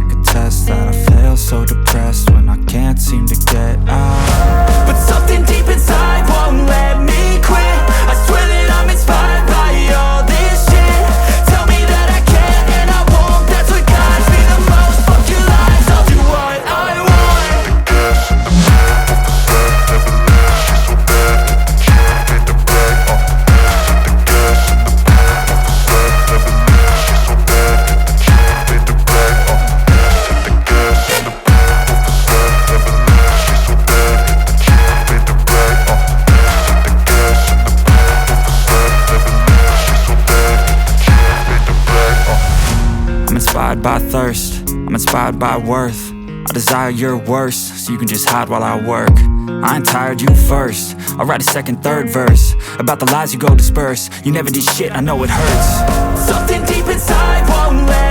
could test that I fail so depressed when I can't seem to get out. But something deep inside won't let me quit. I swear that I'm inspired by all this shit. Tell me that I can and I won't. That's what guides me the most. Fuck your lies, I'll do what I want. I'm inspired by thirst, I'm inspired by worth. I desire your worst, so you can just hide while I work. I ain't tired, you first. I'll write a second, third verse about the lies you go disperse. You never did shit, I know it hurts. Something deep inside won't let